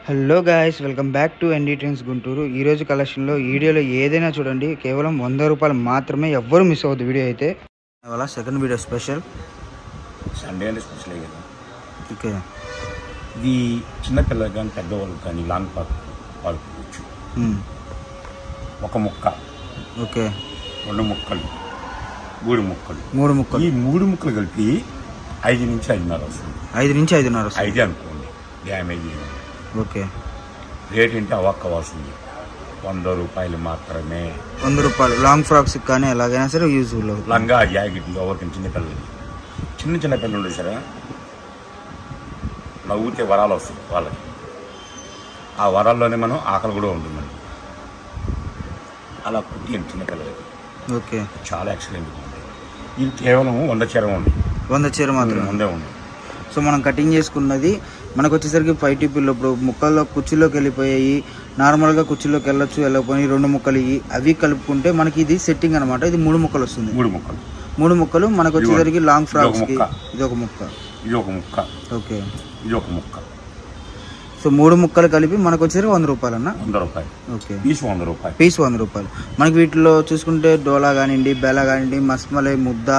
Hello guys, welcome back to ND trends Guntur. ఈరోజు కలెక్షన్లో వీడియోలో ఏదైనా చూడండి, కేవలం 100 రూపాయలు మాత్రమే. ఎవ్వరూ మిస్ అవ్వద్దు వీడియో అయితే. ఇవాళ సెకండ్ వీడియో స్పెషల్ సండే అంటే స్పెషల్ కదా. ఓకే, ఇది చిన్నపిల్లలు కానీ పెద్దవాళ్ళు కానీ లాంగ్ పాడుకోవచ్చు. ఒక ముక్క, ఓకే, 2 ముక్కలు, 3 ముక్కలు, 3 ముక్కలు. ఈ 3 ముక్కలు కలిపి 5 నుంచి 5.5 వస్తుంది. 5 నుంచి 5.5 వస్తుంది. 5 అనుకోండి, డ్యామేజ్. ఓకే, రేట్ ఏంటి అవక్క వస్తుంది. 100 రూపాయలు మాత్రమే. 100 రూపాయలు. లాంగ్ ఫ్రాక్స్ కానీ ఎలాగైనా సరే యూజ్ఫుల్. లంగా జాకెట్లు ఎవరికి చిన్నపిల్లలకి, చిన్న పిల్లలు ఉండే సరే నవ్వుతే వరాలు వస్తాయి వాళ్ళకి. ఆ వరాల్లోనే మనం ఆకలి కూడా ఉంటుందండి. అలా కుట్టి చిన్నపిల్లలకి. ఓకే, చాలా ఎక్సలెంట్గా ఉంది. ఇది కేవలం 100 చీర ఉంది. 100 చీర మాత్రమే ముందే ఉంది. సో మనం కటింగ్ చేసుకున్నది మనకు వచ్చేసరికి 5 టీపీలో ఇప్పుడు ముక్కల్లో కుర్చీలోకి వెళ్ళిపోయాయి. నార్మల్గా కుర్చీలోకి వెళ్ళొచ్చు, వెళ్ళకపోయి 2 ముక్కలు అవి కలుపుకుంటే మనకి ఇది సెట్టింగ్ అనమాట. ఇది 3 ముక్కలు వస్తుంది. 3 ముక్కలు మనకు వచ్చేసరికి లాంగ్ ఫ్రాక్స్కి. ఇది ఒక ముక్క, ఇది ఒక ముక్క, ఓకే, ఇది ఒక ముక్క. సో 3 ముక్కలు కలిపి మనకు వచ్చేసరికి 100 రూపాయలు అన్న. 100 రూపాయలు. ఓకే, పీస్ 100 రూపాయలు. పీస్ 100 రూపాయలు. మనకి వీటిలో చూసుకుంటే డోలా కానివ్వండి, బెలా కానివ్వండి, మస్మలై, ముద్ద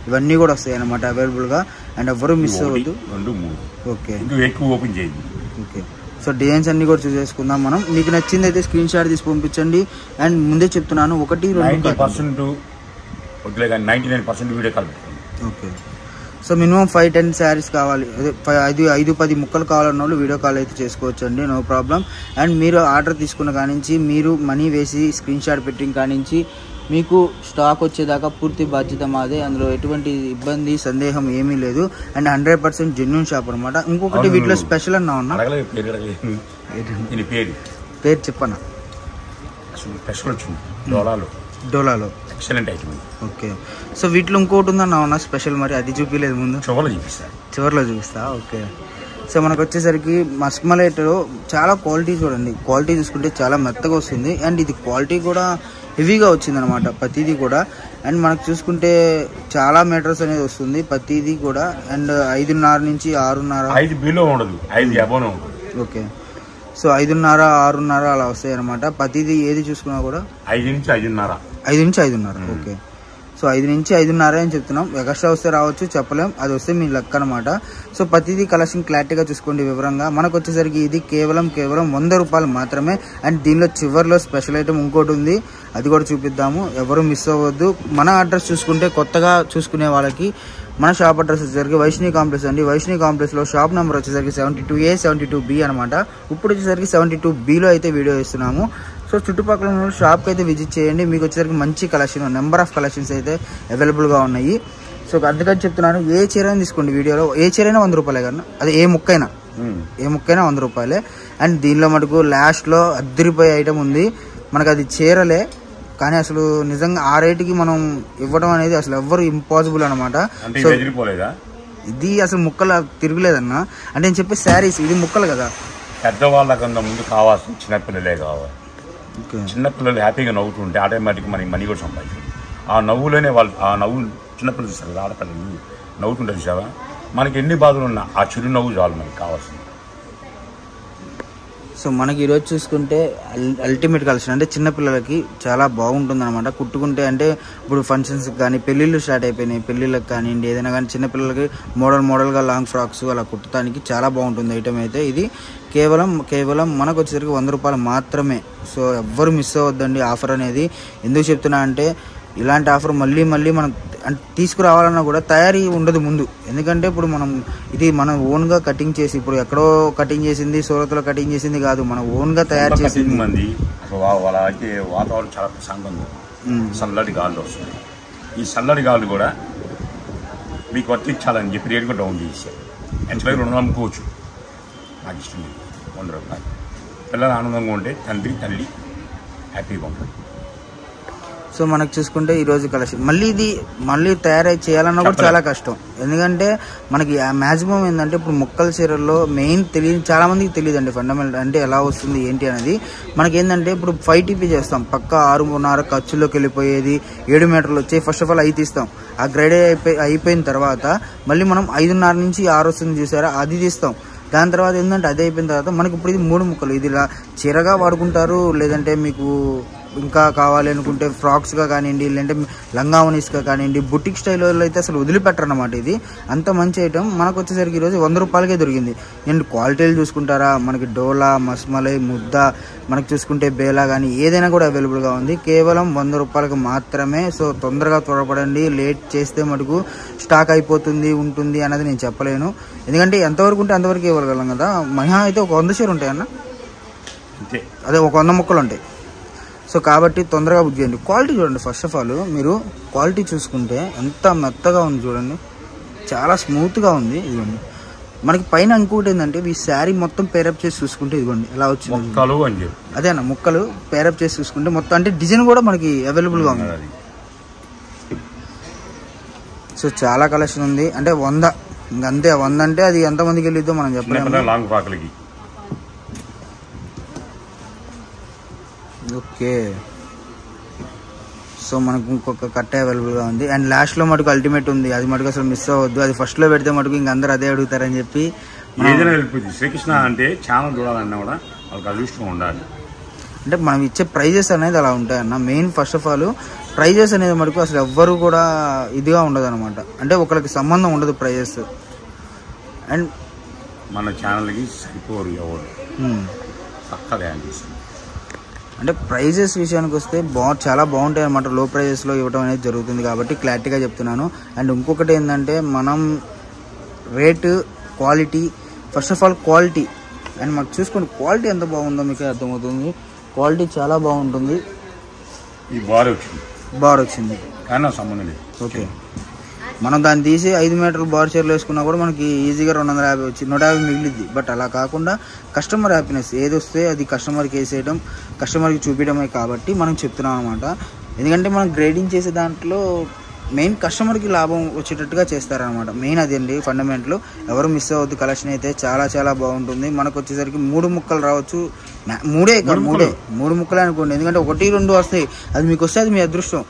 ఇవన్నీ కూడా వస్తాయి అన్నమాట అవైలబుల్గా. అండ్ ఎవరు మిస్ అవ్వద్దు. 2, 3. ఓకే, ఇంకా ఎక్కువ ఓపెన్ చేయండి. ఓకే. సో డిజైన్స్ అన్ని కూడా చూసేసుకుందాం మనం. మీకు నచ్చింది అయితే స్క్రీన్ షాట్ తీసి పంపించండి. అండ్ ముందే చెప్తున్నాను, 1, 2 90% వదిలే కానీ 99% వీడియో కాల్ పెట్టుకోండి. ఓకే. సో మినిమం 5-10 శారీస్ కావాలి, అదే 5-10 ముక్కలు కావాలన్న వాళ్ళు వీడియో కాల్ అయితే చేసుకోవచ్చు అండి, నో ప్రాబ్లం. అండ్ మీరు ఆర్డర్ తీసుకున్న కానించి, మీరు మనీ వేసి స్క్రీన్ షాట్ పెట్టిన కానించి మీకు స్టాక్ వచ్చేదాకా పూర్తి బాధ్యత మాదే. అందులో ఎటువంటి ఇబ్బంది సందేహం ఏమీ లేదు. అండ్ 100% జెన్యూన్ షాప్ అనమాట. ఇంకొకటి వీటిలో స్పెషల్ అన్నా ఉన్నా పేరు చెప్పన్నా. స్పెషల్ వచ్చింది డోలాలో ఎక్సలెంట్ ఐటమ్. ఓకే. సో వీటిలో ఇంకోటి ఉందన్నా ఉన్నా స్పెషల్, మరి అది చూపించలేదు ముందు. చివరిలో చూపిస్తా. ఓకే. సో మనకు వచ్చేసరికి మస్మలైట్లో చాలా క్వాలిటీ చూడండి. క్వాలిటీ చూసుకుంటే చాలా మెత్తగా వస్తుంది. అండ్ ఇది క్వాలిటీ కూడా హెవీగా వచ్చింది అనమాట ప్రతిదీ కూడా. అండ్ మనకు చూసుకుంటే చాలా మీటర్స్ అనేది వస్తుంది ప్రతిదీ కూడా. అండ్ 5.5 నుంచి 6.5. 5 బిలో ఉండదు, 5 అబోనే ఉంటుంది. ఓకే. సో 5.5, 6.5 అలా వస్తాయి అనమాట. ప్రతిదీ ఏది చూసుకున్నా కూడా 5 నుంచి 5.5. 5 నుంచి 5.5. ఓకే. సో 5 నుంచి 5.5 అని చెప్తున్నాం. ఎక్స్ట్రా వస్తే రావచ్చు, చెప్పలేం. అది వస్తే మీ లెక్క అనమాట. సో ప్రతిదీ కలెక్షన్ క్లారిటీగా చూసుకోండి వివరంగా. మనకు వచ్చేసరికి ఇది కేవలం 100 రూపాయలు మాత్రమే. అండ్ దీనిలో చివరిలో స్పెషల్ ఐటమ్ ఇంకోటి ఉంది, అది కూడా చూపిద్దాము. ఎవరు మిస్ అవ్వద్దు. మన అడ్రస్ చూసుకుంటే కొత్తగా చూసుకునే వాళ్ళకి మన షాప్ అడ్రస్ వచ్చేసరికి వైష్ణవి కాంప్లెక్స్ అండి. వైష్ణవి కాంప్లెక్స్లో షాప్ నెంబర్ వచ్చేసరికి 72A 72B అనమాట. ఇప్పుడు వచ్చేసరికి 72Bలో అయితే వీడియో ఇస్తున్నాము. సో చుట్టుపక్కల ఉన్న షాప్కి అయితే విజిట్ చేయండి. మీకు వచ్చేసరికి మంచి కలెక్షన్, నెంబర్ ఆఫ్ కలెక్షన్స్ అయితే అవైలబుల్గా ఉన్నాయి. సో అందుకని చెప్తున్నాను, ఏ చీర అయినా తీసుకోండి. వీడియోలో ఏ చీర అయినా 100 రూపాయలే కన్నా, అది ఏ ముక్కైనా 100 రూపాయలే. అండ్ దీనిలో మటుకు లాస్ట్లో అద్దరిపోయే ఐటమ్ ఉంది. మనకు అది చీరలే కానీ అసలు నిజంగా ఆ రేటుకి మనం ఇవ్వడం అనేది అసలు ఎవ్వరు ఇంపాసిబుల్ అనమాట. సో ఇది అసలు ముక్కలు తిరగలేదన్న. అంటే నేను చెప్పే శారీస్ ఇది ముక్కలు కదా. పెద్దవాళ్ళ కన్నా ముందు కావాల్సిన చిన్నపిల్లలే కావాలి. చిన్నపిల్లలు హ్యాపీగా నవ్వుతుంటే ఆటోమేటిక్ మనకి మనీ కూడా సంపాదించారు. ఆ నవ్వులోనే వాళ్ళు, ఆ నవ్వు చిన్నపిల్లలు చూస్తారు కదా, ఆడపిల్లలు నవ్వుతుంటే చూసావా, మనకి ఎన్ని బాధలు ఉన్నా ఆ చిరునవ్వు చాలు మనకి కావాల్సింది. సో మనకి ఈరోజు చూసుకుంటే అల్టిమేట్ కలెక్షన్. అంటే చిన్నపిల్లలకి చాలా బాగుంటుంది అనమాట కుట్టుకుంటే. అంటే ఇప్పుడు ఫంక్షన్స్కి కానీ, పెళ్ళిళ్ళు స్టార్ట్ అయిపోయినాయి, పెళ్ళిళ్ళకి కానివ్వండి ఏదైనా కానీ చిన్నపిల్లలకి మోడల్గా లాంగ్ ఫ్రాక్స్ అలా కుట్టడానికి చాలా బాగుంటుంది ఐటమ్ అయితే. ఇది కేవలం మనకు వచ్చేసరికి 100 రూపాయలు మాత్రమే. సో ఎవ్వరు మిస్ అవ్వద్దండి ఆఫర్ అనేది. ఎందుకు చెప్తున్నా అంటే ఇలాంటి ఆఫర్ మళ్ళీ మనం తీసుకురావాలన్నా కూడా తయారీ ఉండదు ముందు. ఎందుకంటే ఇప్పుడు ఇది మనం ఓన్గా కటింగ్ చేసి, ఇప్పుడు ఎక్కడో కటింగ్ చేసింది, సూరత్లో కటింగ్ చేసింది కాదు, మనం ఓన్గా తయారు చేసింది. మంది వాళ్ళకి వాతావరణం చాలా ప్రశాంతంగా, చల్లటి గాలి వస్తుంది. ఈ చల్లటి గాలి కూడా మీకు వర్తించాలని చెప్పి రేటు కూడా డౌన్ చేశారు. ఎంచలకి 2 అమ్ముకోవచ్చు. నాకు ఇష్టం 100 రూపాయలు. పిల్లలు ఆనందంగా ఉంటే తండ్రి తల్లి హ్యాపీగా ఉంటుంది. సో మనకు చూసుకుంటే ఈరోజు కలెక్షన్ మళ్ళీ తయారై చేయాలన్నా కూడా చాలా కష్టం. ఎందుకంటే మనకి మ్యాక్సిమం ఏంటంటే ఇప్పుడు ముక్కల చీరల్లో మెయిన్ చాలా మందికి తెలియదండి ఫండమెంటల్ అంటే ఎలా వస్తుంది ఏంటి అనేది. మనకి ఏంటంటే ఇప్పుడు 5 టీపీ చేస్తాం, పక్క 6.5 ఖర్చులోకి వెళ్ళిపోయేది 7 మీటర్లు వచ్చాయి. ఫస్ట్ ఆఫ్ ఆల్ 5 తీస్తాం. ఆ గ్రేడ్ అయిపోయిన తర్వాత మళ్ళీ మనం 5.5 నుంచి 6 వస్తుంది చూసారా, అది తీస్తాం. దాని తర్వాత ఏంటంటే అదే అయిపోయిన తర్వాత మనకి ఇప్పుడు ఇది 3 ముక్కలు. ఇది ఇలా చీరగా వాడుకుంటారు, లేదంటే మీకు ఇంకా కావాలి అనుకుంటే ఫ్రాక్స్గా కానివ్వండి, లేదంటే లంగావనీస్గా కానివ్వండి, బుటిక్ స్టైల్లో అయితే అసలు వదిలిపెట్టరు అన్నమాట. ఇది అంత మంచి ఐటమ్ మనకు వచ్చేసరికి ఈరోజు 100 రూపాయలకే దొరికింది. అండ్ క్వాలిటీలు చూసుకుంటారా, మనకి డోలా, మస్మలై, ముద్ద, మనకి చూసుకుంటే బేలా కానీ ఏదైనా కూడా అవైలబుల్గా ఉంది. కేవలం 100 రూపాయలకు మాత్రమే. సో తొందరగా త్వరపడండి, లేట్ చేస్తే మటుకు స్టాక్ అయిపోతుంది ఉంటుంది అన్నది నేను చెప్పలేను. ఎందుకంటే ఎంతవరకు ఉంటే అంతవరకు ఇవ్వగలం కదా. మహా అయితే ఒక 100 షేర్ ఉంటాయి అన్న, అదే ఒక 100 ముక్కలు ఉంటాయి. సో కాబట్టి తొందరగా బుక్ చేయండి. క్వాలిటీ చూడండి. ఫస్ట్ ఆఫ్ ఆల్ మీరు క్వాలిటీ చూసుకుంటే ఎంత మెత్తగా ఉంది చూడండి, చాలా స్మూత్గా ఉంది. ఇదిగోండి మనకి పైన ఇంకోటి ఏంటంటే ఈ శారీ మొత్తం పేరప్ చేసి చూసుకుంటే ఇదిగోండి ఎలా వచ్చింది. అదే అన్న ముక్కలు పేరప్ చేసి చూసుకుంటే మొత్తం అంటే డిజైన్ కూడా మనకి అవైలబుల్గా ఉంది. సో చాలా కలెక్షన్ ఉంది. అంటే 100 ఇంకంతే. 100 అంటే అది ఎంతమందికి వెళ్ళిద్దో మనం చెప్పలేము. ఓకే, సో మనకు ఇంకొక కట్ట అవైలబుల్గా ఉంది. అండ్ లాస్ట్లో మటుకు అల్టిమేట్ ఉంది, అది మటుకు అసలు మిస్ అవ్వద్దు. అది ఫస్ట్లో పెడితే మటుకు ఇంక అందరూ అదే అడుగుతారని చెప్పి శ్రీకృష్ణ అంటే ఛానల్ చూడాలన్నా కూడా వాళ్ళకి అదృష్టం ఉండాలి. అంటే మనం ఇచ్చే ప్రైజెస్ అనేది అలా ఉంటాయన్న. Main first of all prizes అనేది మటుకు అసలు ఎవ్వరు కూడా ఇదిగా ఉండదు అనమాట. అంటే ఒకరికి సంబంధం ఉండదు ప్రైజెస్. అండ్ మన ఛానల్కి సరిపోరు ఎవరు చక్కగా అంటే ప్రైజెస్ విషయానికి వస్తే చాలా బాగుంటాయి అనమాట. లో ప్రైజెస్లో ఇవ్వడం అనేది జరుగుతుంది కాబట్టి క్లారిటీగా చెప్తున్నాను. అండ్ ఇంకొకటి ఏంటంటే మనం rate, quality, first of all quality. And మాకు చూసుకోండి క్వాలిటీ ఎంత బాగుందో మీకు అర్థమవుతుంది. క్వాలిటీ చాలా బాగుంటుంది. ఈ బార్ వచ్చింది కానీ సంబంధం లేదు. ఓకే, మనం దాన్ని తీసి 5 మీటర్లు బార్ చీరలు వేసుకున్నా కూడా మనకి ఈజీగా 250 వచ్చి 150 మిగిలిద్ది. బట్ అలా కాకుండా కస్టమర్ హ్యాపీనెస్ ఏది వస్తే అది కస్టమర్కి వేసేయడం, కస్టమర్కి చూపించడమే కాబట్టి మనం చెప్తున్నాం అనమాట. ఎందుకంటే మనం గ్రేడింగ్ చేసే దాంట్లో మెయిన్ కస్టమర్కి లాభం వచ్చేటట్టుగా చేస్తారనమాట. మెయిన్ అది అండి ఫండమెంటల్. ఎవరు మిస్ అవ్వద్దు. కలెక్షన్ అయితే చాలా చాలా బాగుంటుంది. మనకు వచ్చేసరికి 3 ముక్కలు రావచ్చు. 3 ముక్కలే అనుకోండి. ఎందుకంటే 1, 2 వస్తాయి, అది మీకు వస్తే అది మీ అదృష్టం.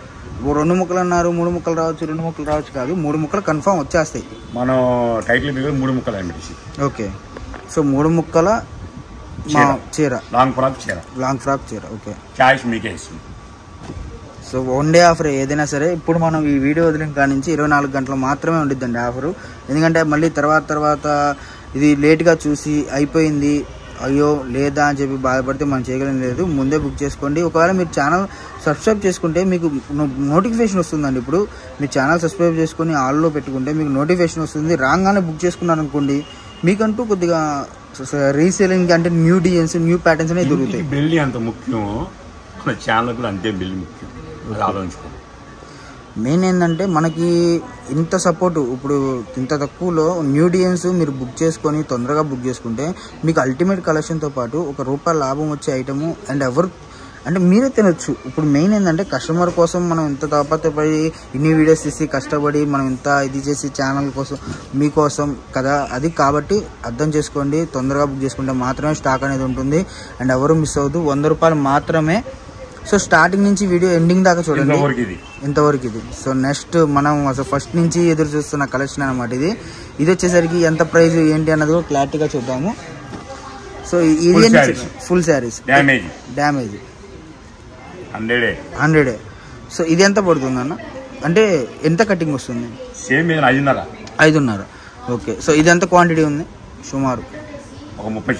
2 ముక్కలు అన్నారు, 3 ముక్కలు రావచ్చు, 2 ముక్కలు రావచ్చు కాదు, 3 ముక్కలు కన్ఫామ్ వచ్చేస్తాయి. మనం టైటిల్ మీద 3 ముక్కలు అండి. ఓకే, సో 3 ముక్కల చీర, లాంగ్ ఫ్రాక్ చీర. ఓకే, చాయిస్ మీకే ఇస్తుంది. సో 1 డే ఆఫర్ ఏదైనా సరే. ఇప్పుడు మనం ఈ వీడియో వదిలిన కాడి నుంచి 24 గంటలు మాత్రమే ఉండిద్దండి ఆఫరు. ఎందుకంటే మళ్ళీ తర్వాత ఇది లేట్గా చూసి అయిపోయింది అయ్యో లేదా అని చెప్పి బాధపడితే మనం చేయగలం లేదు. ముందే బుక్ చేసుకోండి. ఒకవేళ మీరు ఛానల్ సబ్స్క్రైబ్ చేసుకుంటే మీకు నోటిఫికేషన్ వస్తుందండి. ఇప్పుడు మీరు ఛానల్ సబ్స్క్రైబ్ చేసుకుని ఆల్లో పెట్టుకుంటే మీకు నోటిఫికేషన్ వస్తుంది. రాగానే బుక్ చేసుకున్నారు అనుకోండి, మీకంటూ కొద్దిగా రీసేలింగ్ అంటే న్యూ డిజైన్స్, న్యూ ప్యాటర్న్స్ అనేవి దొరుకుతాయి. బిల్లి అంత ముఖ్యం, ఛానల్ కూడా అంతే బిల్లి ముఖ్యం. ఆలోచించుకోండి. మెయిన్ ఏంటంటే మనకి ఇంత సపోర్ట్, ఇప్పుడు ఇంత తక్కువలో న్యూ డిజైన్స్ మీరు బుక్ చేసుకొని తొందరగా బుక్ చేసుకుంటే మీకు అల్టిమేట్ కలెక్షన్తో పాటు ₹1 లాభం వచ్చే ఐటము. అండ్ ఎవరు అంటే మీరే తినొచ్చు. ఇప్పుడు మెయిన్ ఏంటంటే కస్టమర్ కోసం మనం ఇంత తప్పపడి ఇన్ని వీడియోస్ తీసి కష్టపడి మనం ఇంత ఇది చేసి ఛానల్ కోసం మీకోసం కదా, అది కాబట్టి అర్థం చేసుకోండి. తొందరగా బుక్ చేసుకుంటే మాత్రమే స్టాక్ అనేది ఉంటుంది. అండ్ ఎవరు మిస్ అవ్వద్దు. ₹100 మాత్రమే. సో స్టార్టింగ్ నుంచి వీడియో ఎండింగ్ దాకా చూడండి. ఇంతవరకు ఇది. సో నెక్స్ట్ మనం అసలు ఫస్ట్ నుంచి ఎదురు చూస్తున్న కలెక్షన్ అనమాట ఇది. ఇది వచ్చేసరికి ఎంత ప్రైస్ ఏంటి అన్నది కూడా క్లారిటీగా చూద్దాము. సో ఇది ఫుల్ శారీస్ డ్యామేజ్ 100. సో ఇది ఎంత పడుతుంది అన్న? అంటే ఎంత కటింగ్ వస్తుంది? 5.5. ఓకే, సో ఇది ఎంత క్వాంటిటీ ఉంది? సుమారు ఒక 30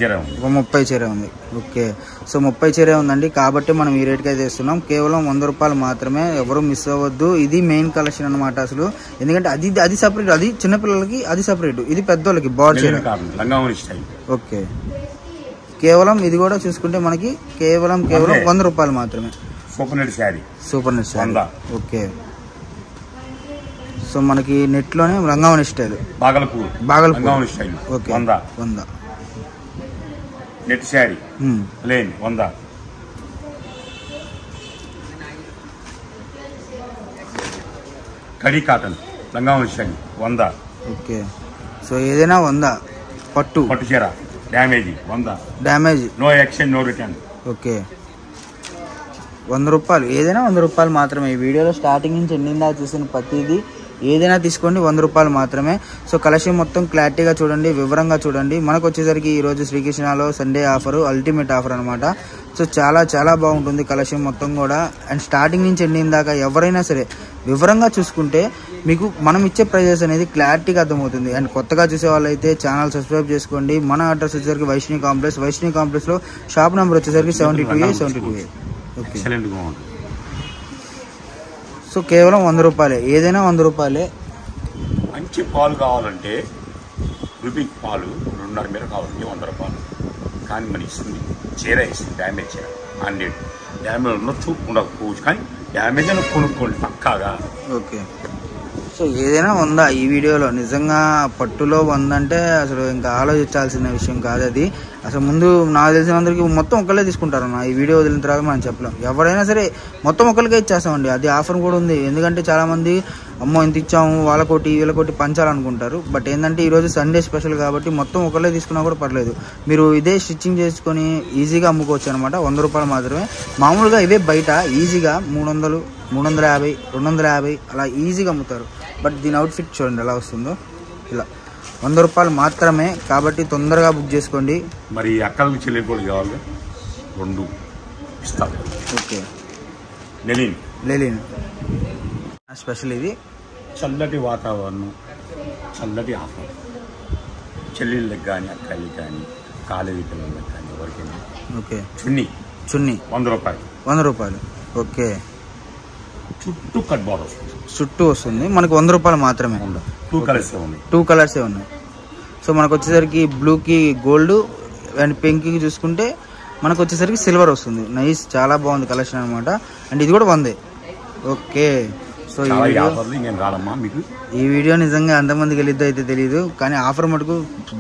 చీర ఉంది. ఓకే, సో 30 చీర ఉందండి. కాబట్టి మనం ఈ రేట్కి అయితే ఇస్తున్నాం. కేవలం ₹100 మాత్రమే. ఎవరు మిస్ అవ్వద్దు. ఇది మెయిన్ కలెక్షన్ అనమాట అసలు. ఎందుకంటే అది సపరేట్, అది చిన్నపిల్లలకి అది సపరేట్, ఇది పెద్దోళ్ళకి బార్ చీర. ఓకే, కేవలం ఇది కూడా చూసుకుంటే మనకి కేవలం ₹100 మాత్రమే. Super net sari. Okay, so మనకి నెట్ లోనే రంగావని style, Bhagalpur style. Okay, 100 net sari plain 100. కడి కాటన్ లంగావని స్టైల్ 100. ఓకే, సో ఏదైనా 100. పట్టు చీర damage 100. No exchange, no return. Okay, ₹100. ఏదైనా ₹100 మాత్రమే. ఈ వీడియోలో స్టార్టింగ్ నుంచి ఎండింగ్ దాకా చూసిన ప్రతిదీ ఏదైనా తీసుకోండి 100 రూపాయలు మాత్రమే. సో కలెక్షన్ మొత్తం క్లారిటీగా చూడండి, వివరంగా చూడండి. మనకు వచ్చేసరికి ఈరోజు శ్రీకృష్ణలో సండే ఆఫర్, అల్టిమేట్ ఆఫర్ అనమాట. సో చాలా చాలా బాగుంటుంది కలెక్షన్ మొత్తం కూడా. అండ్ స్టార్టింగ్ నుంచి ఎండింగ్ దాకా ఎవరైనా సరే వివరంగా చూసుకుంటే మీకు మనం ఇచ్చే ప్రైజెస్ అనేది క్లారిటీగా అర్థమవుతుంది. అండ్ కొత్తగా చూసే వాళ్ళైతే ఛానల్ సబ్స్క్రైబ్ చేసుకోండి. మన అడ్రస్ వచ్చేసరికి వైష్ణవి కాంప్లెక్స్లో షాప్ నెంబర్ వచ్చేసరికి 72A. ఓకే. సో కేవలం 100 రూపాయలే, ఏదైనా 100 రూపాయలే. మంచి పాలు కావాలంటే రూపీకి పాలు 2.5 మీద కావాలంటే 100 రూపాయలు. కానీ మరి ఇస్తుంది చీర ఇస్తుంది, డ్యామేజ్ చీర 100. డ్యామేజ్ ఉండొచ్చు, ఉండకపోవచ్చు, కానీ డ్యామేజ్ అని కొనుక్కోండి పక్కాగా. ఓకే. సో ఏదైనా 100 ఈ వీడియోలో. నిజంగా పట్టులో 100 అంటే అసలు ఇంకా ఆలోచించాల్సిన విషయం కాదు అది. అసలు ముందు నాకు తెలిసినందరికీ మొత్తం ఒకళ్ళే తీసుకుంటారన్న. ఈ వీడియో వదిలిన తర్వాత మనం చెప్పలేం. ఎవరైనా సరే మొత్తం ఒకరికే ఇచ్చేస్తామండి. అది ఆఫర్ కూడా ఉంది. ఎందుకంటే చాలామంది అమ్మో ఇంత ఇచ్చాము వాళ్ళకోటి వీళ్ళకోటి పంచాలనుకుంటారు. బట్ ఏంటంటే ఈరోజు సండే స్పెషల్ కాబట్టి మొత్తం ఒకళ్ళే తీసుకున్నా కూడా పర్లేదు. మీరు ఇదే స్టిచ్చింగ్ చేసుకొని ఈజీగా అమ్ముకోవచ్చు అనమాట. 100 రూపాయలు మాత్రమే. మామూలుగా ఇవే బయట ఈజీగా 300, 350, 250 అలా ఈజీగా అమ్ముతారు. బట్ దీని అవుట్ఫిట్ చూడండి ఎలా వస్తుందో. ఇలా 100 రూపాయలు మాత్రమే కాబట్టి తొందరగా బుక్ చేసుకోండి. మరి అక్కడికి చెల్లి కూడా కావాలి 2 ఇస్తాను. ఓకే. లెలిన్ స్పెషల్ ఇది. చల్లటి వాతావరణం, చల్లటి ఆఫర్. చెల్లెళ్ళకి కానీ అక్కళ్ళకి కానీ కాలేజీ పిల్లలకి కానీ ఎవరికైనా. ఓకే. చున్నీ 100 రూపాయలు. 100 రూపాయలు. ఓకే. చుట్టూ కట్ బార్డర్ వస్తుంది. చుట్టూ వస్తుంది. మనకు 100 రూపాయలు మాత్రమే. 2 కలర్సే ఉన్నాయి. సో మనకు వచ్చేసరికి బ్లూకి గోల్డ్ అండ్ పింక్కి చూసుకుంటే మనకు వచ్చేసరికి సిల్వర్ వస్తుంది. నైస్, చాలా బాగుంది కలెక్షన్ అనమాట. అండ్ ఇది కూడా 100. ఓకే. సో ఈ వీడియో నిజంగా ఎంతమందికి వెళ్ళిద్దో అయితే తెలియదు, కానీ ఆఫర్ మటుకు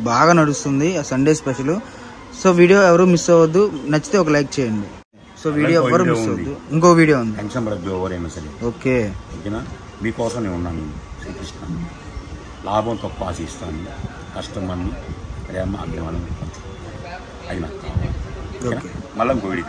బాగా నడుస్తుంది సండే స్పెషల్. సో వీడియో ఎవరు మిస్ అవ్వద్దు. నచ్చితే ఒక లైక్ చేయండి. సో వీడియో ఎవరు మిస్ అవ్వద్దు. ఇంకో వీడియో ఉంది. ఓకే. మీకోసం నేను ఉన్నాను. శ్రీకృష్ణ లాభం తక్కువ ఆశిస్తాను. కస్టమర్ని ప్రేమ అభిమానం అయినా మళ్ళీ ఇంకో వీడియో.